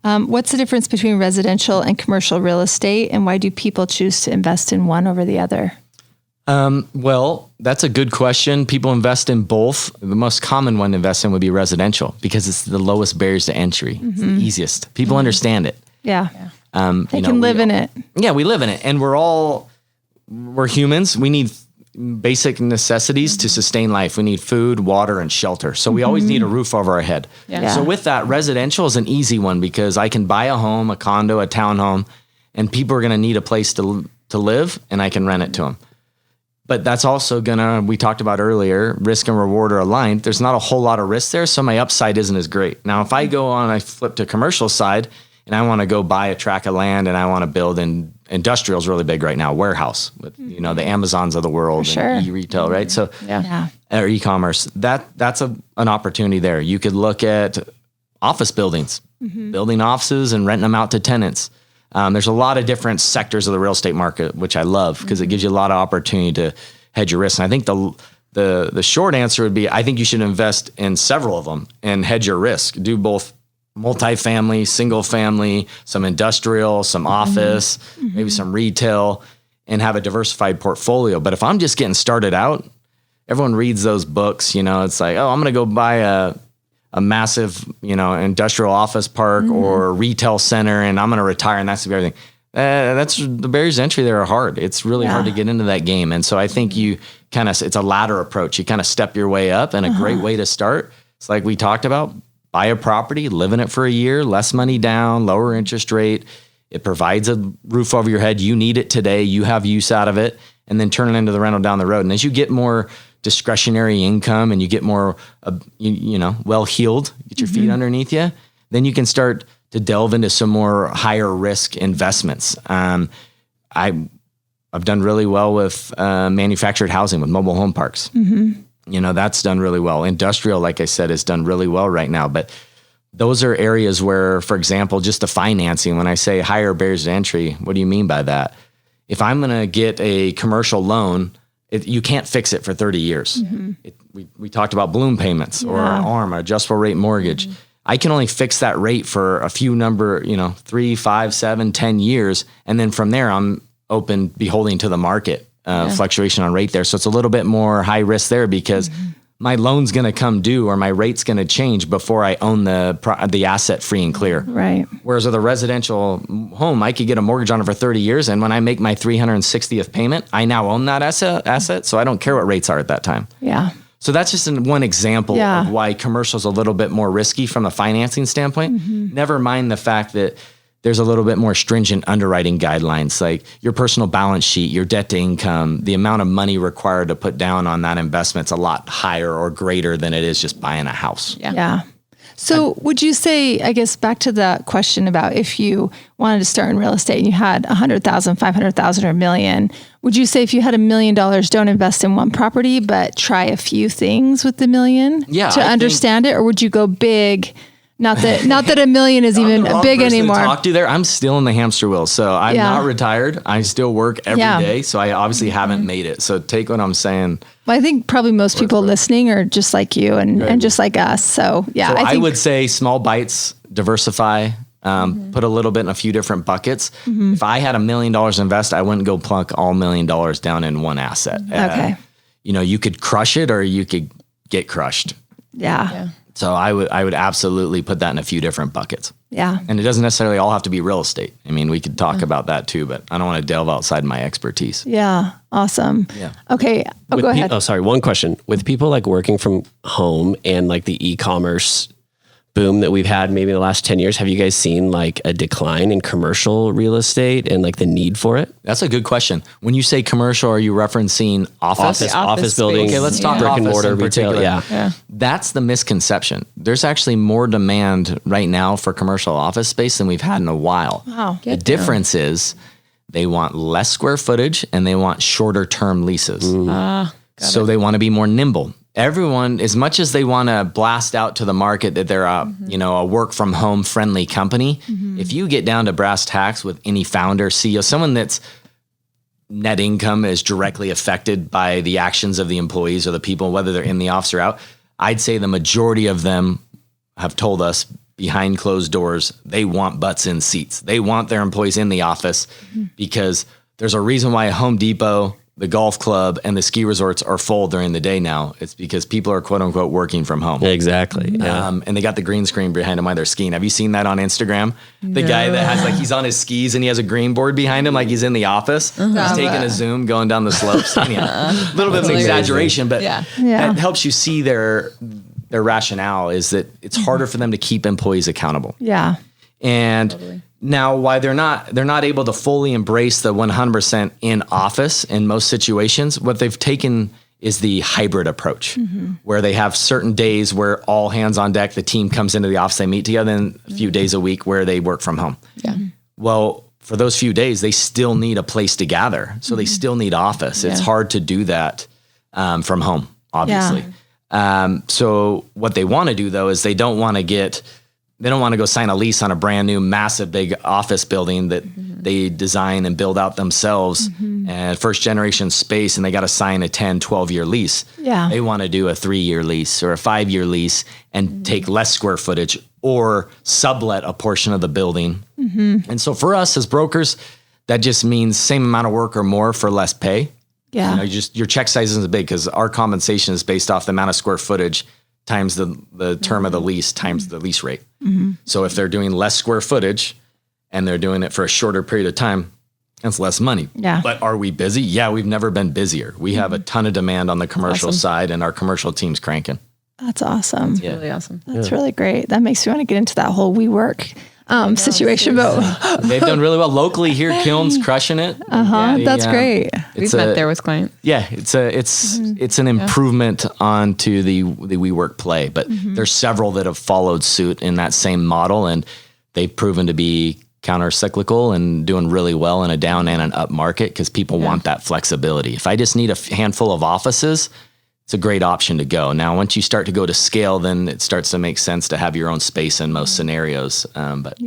What's the difference between residential and commercial real estate, and why do people choose to invest in one over the other? Well, that's a good question. People invest in both. The most common one to invest in would be residential because it's the lowest barriers to entry. It's the easiest. People understand it. Yeah. They can live in it. Yeah, we live in it. And we're humans. We need basic necessities to sustain life. We need food, water, and shelter. So we always need a roof over our head. Yeah. So with that, residential is an easy one because I can buy a home, a condo, a townhome, and people are going to need a place to live, and I can rent it to them. But that's also we talked about earlier, risk and reward are aligned. There's not a whole lot of risk there, so my upside isn't as great. Now, if I flip to commercial side and I want to go buy a tract of land and I want to build industrial is really big right now, warehouse with, the Amazons of the world and e-retail, right? So, or e-commerce, that's an opportunity there. You could look at office buildings, building offices and renting them out to tenants. There's a lot of different sectors of the real estate market, which I love because it gives you a lot of opportunity to hedge your risk. And I think the short answer would be, I think you should invest in several of them and hedge your risk. Do both multifamily, single family, some industrial, some office, maybe some retail, and have a diversified portfolio. But if I'm just getting started out, everyone reads those books, it's like, oh, I'm going to go buy a massive, industrial office park or retail center, and I'm going to retire, and that's everything. That's the barriers to entry there are hard. It's really hard to get into that game. And so I think it's a ladder approach. You kind of step your way up, and a great way to start, it's like we talked about, buy a property, live in it for a year, less money down, lower interest rate. It provides a roof over your head. You need it today. You have use out of it, and then turn it into the rental down the road. And as you get more discretionary income and you get more, well-heeled, get your feet underneath you, then you can start to delve into some more higher risk investments. I've done really well with manufactured housing with mobile home parks. That's done really well. Industrial, like I said, has done really well right now. But those are areas where, for example, just the financing, when I say higher barriers to entry, what do you mean by that? If I'm going to get a commercial loan, you can't fix it for 30 years. We talked about balloon payments or ARM, or adjustable rate mortgage. I can only fix that rate for a few 3, 5, 7, 10 years. And then from there, I'm beholding to the market fluctuation on rate there. So it's a little bit more high risk there because my loan's going to come due or my rate's going to change before I own the asset free and clear. Right. Whereas with a residential home, I could get a mortgage on it for 30 years. And when I make my 360th payment, I now own that asset. So I don't care what rates are at that time. Yeah. So that's just one example of why commercial is a little bit more risky from a financing standpoint. Never mind the fact that there's a little bit more stringent underwriting guidelines, like your personal balance sheet, your debt to income, the amount of money required to put down on that investment's a lot higher or greater than it is just buying a house. Yeah. So would you say, I guess back to the question about if you wanted to start in real estate and you had 100,000, 500,000 or $1 million, would you say if you had $1 million, don't invest in one property, but try a few things with the $1 million to understand it? Or would you go big? Not that $1 million is even big anymore. Talk to there. I'm still in the hamster wheel. So I'm not retired. I still work every day. So I obviously haven't made it. So take what I'm saying. Well, I think probably most people listening are just like you and just like us. So I would say small bites, diversify, put a little bit in a few different buckets. If I had $1 million to invest, I wouldn't go plunk all $1 million down in one asset. Okay. You could crush it or you could get crushed. Yeah. So I would absolutely put that in a few different buckets. Yeah. And it doesn't necessarily all have to be real estate. I mean, we could talk about that too, but I don't want to delve outside my expertise. Yeah. Awesome. Yeah. Okay. Go ahead. One question. With people like working from home and like the e-commerce boom that we've had maybe the last 10 years, have you guys seen like a decline in commercial real estate and like the need for it? That's a good question. When you say commercial, are you referencing office? Office buildings. Okay, let's talk brick office and mortar in retail. particular. Yeah. That's the misconception. There's actually more demand right now for commercial office space than we've had in a while. Wow. The difference is they want less square footage and they want shorter term leases. So they want to be more nimble. Everyone, as much as they want to blast out to the market that they're a work from home friendly company, if you get down to brass tacks with any founder, CEO, someone that's net income is directly affected by the actions of the employees or the people, whether they're in the office or out, I'd say the majority of them have told us behind closed doors, they want butts in seats. They want their employees in the office because there's a reason why Home Depot, the golf club, and the ski resorts are full during the day now. It's because people are quote unquote working from home. Exactly. Yeah. And they got the green screen behind them while they're skiing. Have you seen that on Instagram? The guy that has like, he's on his skis and he has a green board behind him like he's in the office. He's taking a zoom going down the slopes. Anyhow, a little bit of an exaggeration, but that helps you see their rationale is that it's harder for them to keep employees accountable. Yeah. And now, why they're not able to fully embrace the 100% in office in most situations, what they've taken is the hybrid approach, where they have certain days where all hands on deck, the team comes into the office, they meet together, and a few days a week where they work from home. Yeah. Well, for those few days, they still need a place to gather. So they still need office. It's hard to do that from home, obviously. So what they want to do, though, is they don't want to go sign a lease on a brand new, massive, big office building that they design and build out themselves and first generation space. And they got to sign a 10, 12-year lease. Yeah. They want to do a 3-year lease or a 5-year lease and take less square footage or sublet a portion of the building. And so for us as brokers, that just means same amount of work or more for less pay. Yeah. Your check size isn't big because our compensation is based off the amount of square footage times the term of the lease times the lease rate. So if they're doing less square footage and they're doing it for a shorter period of time, that's less money. Yeah. But are we busy? Yeah, we've never been busier. We have a ton of demand on the commercial side and our commercial team's cranking. That's awesome. That's really awesome. That's really great. That makes me want to get into that whole WeWork situation. But they've done really well locally here. Kiln's crushing it. That's great. We've met there with clients. Yeah, it's an improvement onto the WeWork play, but there's several that have followed suit in that same model, and they've proven to be counter-cyclical and doing really well in a down and an up market because people want that flexibility. If I just need a handful of offices, it's a great option to go. Now, once you start to go to scale, then it starts to make sense to have your own space in most scenarios. But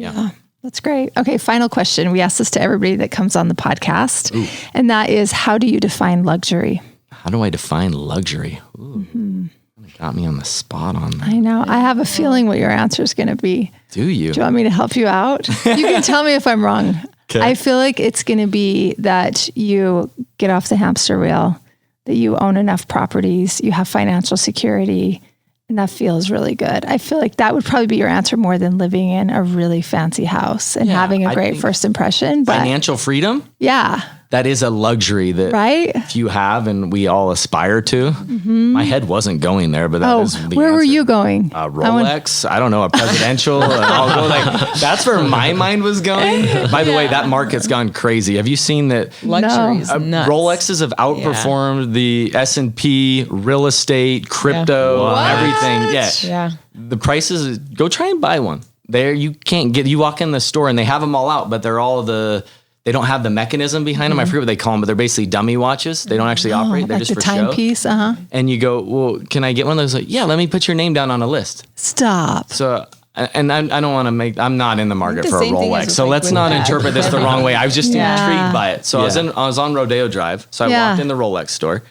that's great. Okay, final question. We ask this to everybody that comes on the podcast, and that is, how do you define luxury? How do I define luxury? Ooh, got me on the spot on that. I know. I have a feeling what your answer is going to be. Do you? Do you want me to help you out? You can tell me if I'm wrong. Okay. I feel like it's going to be that you get off the hamster wheel, that you own enough properties, you have financial security, and that feels really good. I feel like that would probably be your answer more than living in a really fancy house and having a great first impression. But financial freedom? Yeah. That is a luxury that you have and we all aspire to. My head wasn't going there, but that is the where answer. Were you going? Rolex? I don't know, a presidential. I'll go that's where my mind was going. By the way, that market's gone crazy. Have you seen that? Luxury is nuts. Rolexes have outperformed the S&P, real estate, crypto, everything. Yeah. The prices, go try and buy one. There, you can't get, you walk in the store and they have them all out, but they're all they don't have the mechanism behind them. I forget what they call them, but they're basically dummy watches. They don't actually operate. They're like just the for show. timepiece. And you go, well, can I get one of those? Like, yeah, let me put your name down on a list. Stop. So, and I don't want to I'm not in the market for a Rolex. So like let's not interpret this the wrong way. I was just intrigued by it. So I was on Rodeo Drive. So I walked in the Rolex store.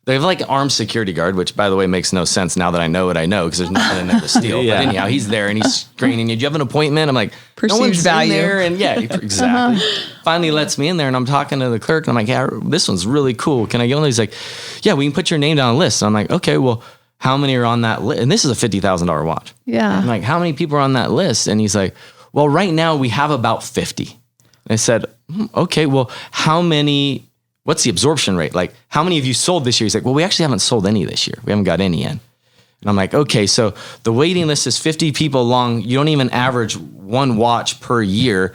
They have like an armed security guard, which by the way makes no sense now that I know what I know because there's nothing in there to steal. But anyhow, he's there and he's screening you. Do you have an appointment? I'm like, perceived no one's value. in there. And exactly. Finally lets me in there and I'm talking to the clerk and I'm like, yeah, this one's really cool. Can I get one? He's like, yeah, we can put your name down on a list. So I'm like, okay, well, how many are on that list? And this is a $50,000 watch. Yeah. I'm like, how many people are on that list? And he's like, well, right now we have about 50. And I said, okay, well, what's the absorption rate? Like, how many of you sold this year? He's like, well, we actually haven't sold any this year. We haven't got any in. And I'm like, okay, so the waiting list is 50 people long. You don't even average one watch per year.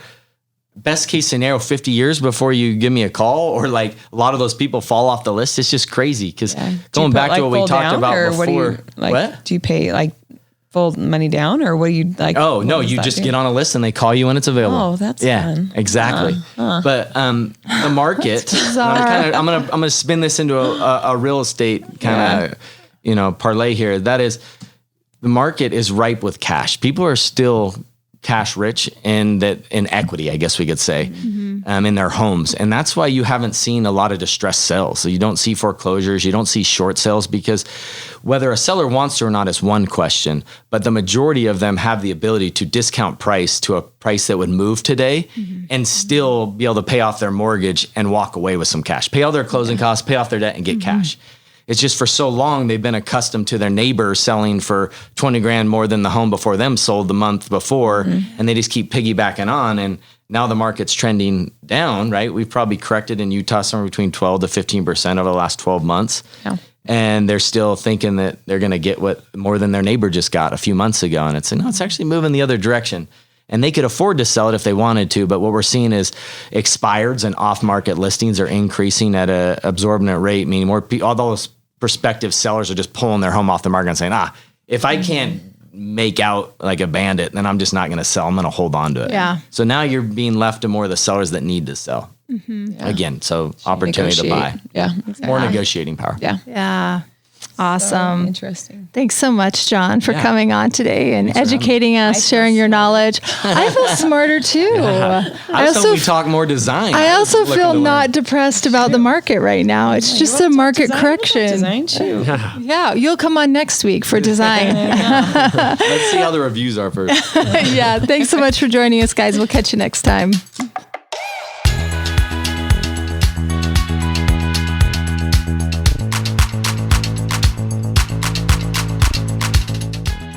Best case scenario, 50 years before you give me a call, or like a lot of those people fall off the list. It's just crazy. Because going back to what we talked about before. Do you pay like full money down, or what do you like? Oh, no, you just get on a list and they call you when it's available. Oh, that's fun. Exactly. But the market, I'm gonna spin this into a real estate kind of parlay here. That is, the market is ripe with cash. People are still cash rich in equity, I guess we could say, in their homes. And that's why you haven't seen a lot of distressed sales. So you don't see foreclosures, you don't see short sales, because whether a seller wants to or not is one question, but the majority of them have the ability to discount price to a price that would move today and still be able to pay off their mortgage and walk away with some cash, pay all their closing costs, pay off their debt, and get cash. It's just for so long they've been accustomed to their neighbor selling for 20 grand more than the home before them sold the month before, and they just keep piggybacking on. And now the market's trending down, right? We've probably corrected in Utah somewhere between 12 to 15% over the last 12 months. Yeah. And they're still thinking that they're going to get more than their neighbor just got a few months ago. And it's actually moving the other direction. And they could afford to sell it if they wanted to, but what we're seeing is expireds and off-market listings are increasing at an absorbent rate, meaning all those prospective sellers are just pulling their home off the market and saying, if I can't make out like a bandit, then I'm just not going to sell. I'm going to hold on to it. Yeah. So now you're being left to more of the sellers that need to sell. Again, so opportunity to buy. Yeah, exactly. More negotiating power. Yeah. Yeah. Awesome. So interesting. Thanks so much, John, for coming on today and educating us, sharing your knowledge. I feel smarter too. I also we talk more design. I also feel not depressed about the market right now. It's just a market correction. Design too. Yeah, you'll come on next week for design. Let's see how the reviews are first. Yeah, thanks so much for joining us, guys. We'll catch you next time.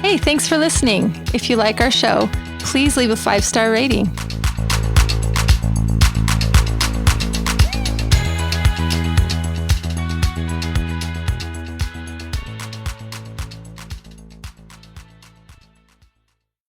Hey, thanks for listening. If you like our show, please leave a 5-star rating.